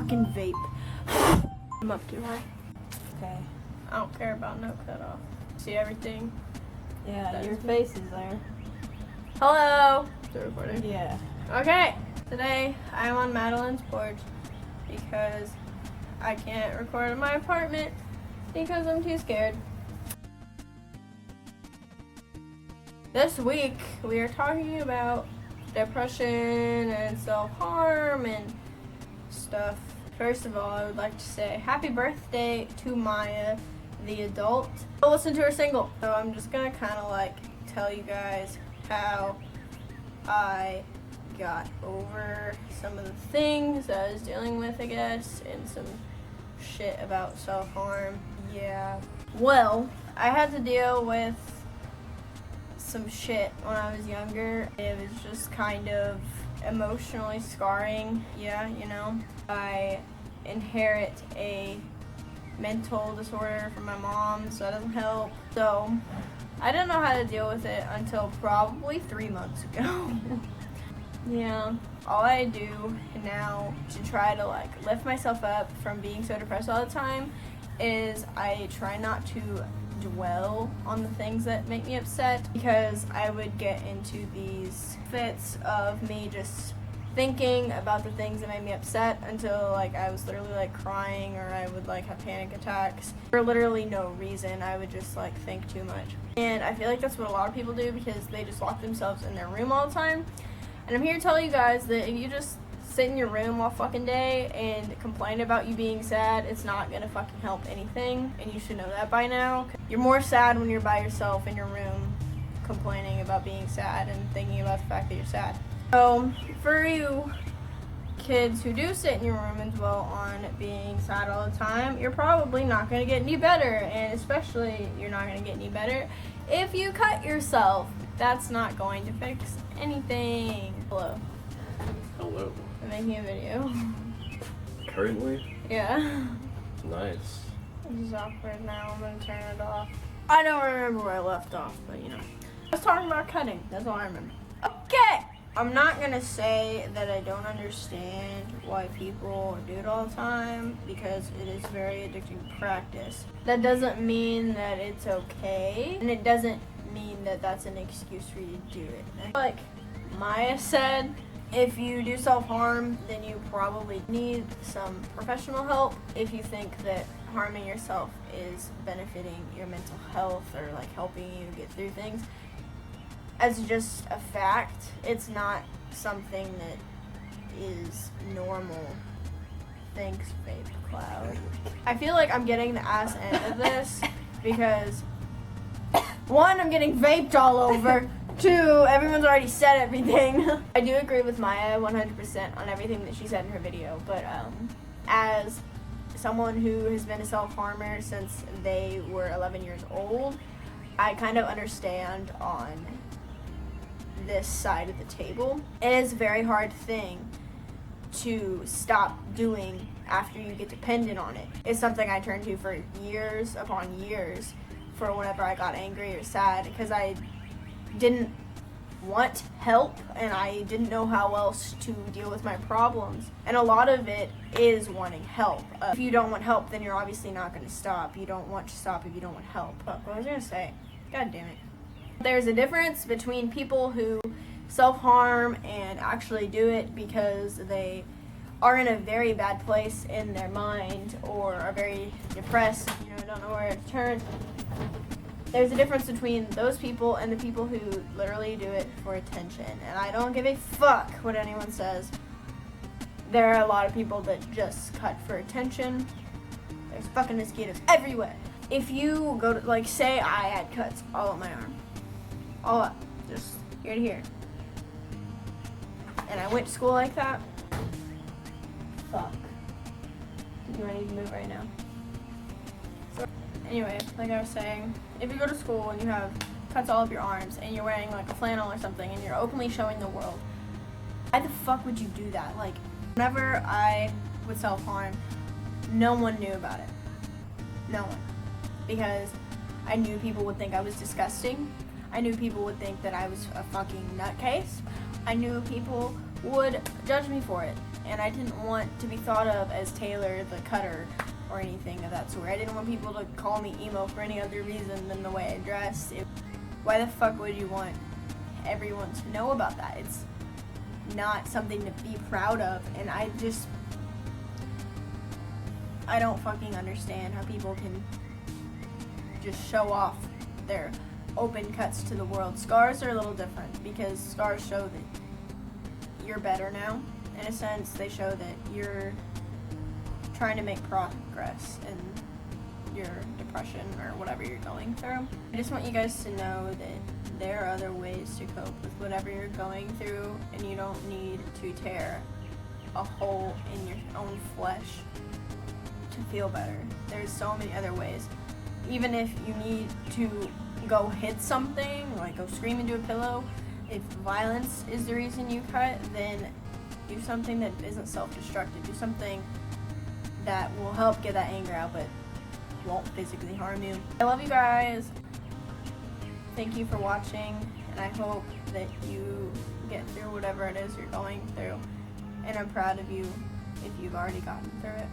fucking vape. I'm up too high. Okay. I don't care about no cutoff. See everything? Yeah, your face is there. Hello! Still recording? Yeah. Okay, today I'm on Madeline's porch because I can't record in my apartment because I'm too scared. This week we are talking about depression and self-harm and stuff. First of all, I would like to say happy birthday to Maya, the adult. I'll listen to her single. So I'm just gonna kind of like tell you guys how I got over some of the things I was dealing with, I guess, and some shit about self-harm. Yeah. Well, I had to deal with some shit when I was younger. It was just kind of emotionally scarring. Yeah, you know. I inherit a mental disorder from my mom, so that doesn't help. So I didn't know how to deal with it until probably 3 months ago. Yeah. All I do now to try to like lift myself up from being so depressed all the time is I try not to dwell on the things that make me upset, because I would get into these fits of me just thinking about the things that made me upset until like I was literally like crying, or I would like have panic attacks for literally no reason. I would just like think too much, and I feel like that's what a lot of people do because they just lock themselves in their room all the time. And I'm here to tell you guys that if you just sit in your room all fucking day and complain about you being sad, it's not gonna fucking help anything, and you should know that by now. You're more sad when you're by yourself in your room complaining about being sad and thinking about the fact that you're sad. So for you kids who do sit in your room and dwell on being sad all the time, you're probably not gonna get any better, and especially you're not gonna get any better if you cut yourself. That's not going to fix anything. Hello. Hello. I'm making a video. Currently? Yeah. Nice. This is awkward now. I'm gonna turn it off. I don't remember where I left off, but you know. I was talking about cutting. That's all I remember. Okay! I'm not gonna say that I don't understand why people do it all the time, because it is very addicting practice. That doesn't mean that it's okay, and it doesn't mean that that's an excuse for you to do it. Like Maya said, if you do self-harm, then you probably need some professional help. If you think that harming yourself is benefiting your mental health or like helping you get through things, as just a fact, it's not something that is normal. Thanks, Vape Cloud. I feel like I'm getting the ass end of this because one, I'm getting vaped all over. Two, everyone's already said everything. I do agree with Maya 100% on everything that she said in her video, but as someone who has been a self-harmer since they were 11 years old, I kind of understand on this side of the table. It is a very hard thing to stop doing after you get dependent on it. It's something I turned to for years upon years for whenever I got angry or sad, because I didn't want help and I didn't know how else to deal with my problems. And a lot of it is wanting help. If you don't want help, then you're obviously not going to stop. You don't want to stop if you don't want help. What was I going to say? God damn it. There's a difference between people who self-harm and actually do it because they are in a very bad place in their mind or are very depressed, you know, don't know where to turn. There's a difference between those people and the people who literally do it for attention. And I don't give a fuck what anyone says. There are a lot of people that just cut for attention. There's fucking mosquitoes everywhere. If you go to, like, say I had cuts all up my arm. All up. Just here to here. And I went to school like that. Fuck. Do I need to move right now? Anyway, like I was saying, if you go to school and you have cuts all up your arms and you're wearing like a flannel or something and you're openly showing the world, why the fuck would you do that? Like, whenever I would self-harm, no one knew about it. No one. Because I knew people would think I was disgusting. I knew people would think that I was a fucking nutcase. I knew people would judge me for it. and I didn't want to be thought of as Taylor the cutter or anything of that sort. I didn't want people to call me emo for any other reason than the way I dressed. Why the fuck would you want everyone to know about that? It's not something to be proud of, and I don't fucking understand how people can just show off their open cuts to the world. Scars are a little different because scars show that you're better now. In a sense, they show that you're trying to make progress in your depression or whatever you're going through. I just want you guys to know that there are other ways to cope with whatever you're going through, and you don't need to tear a hole in your own flesh to feel better. There's so many other ways. Even if you need to go hit something, like go scream into a pillow, if violence is the reason you cut, then do something that isn't self-destructive. Do something that will help get that anger out, but won't physically harm you. I love you guys. Thank you for watching, and I hope that you get through whatever it is you're going through. And I'm proud of you if you've already gotten through it.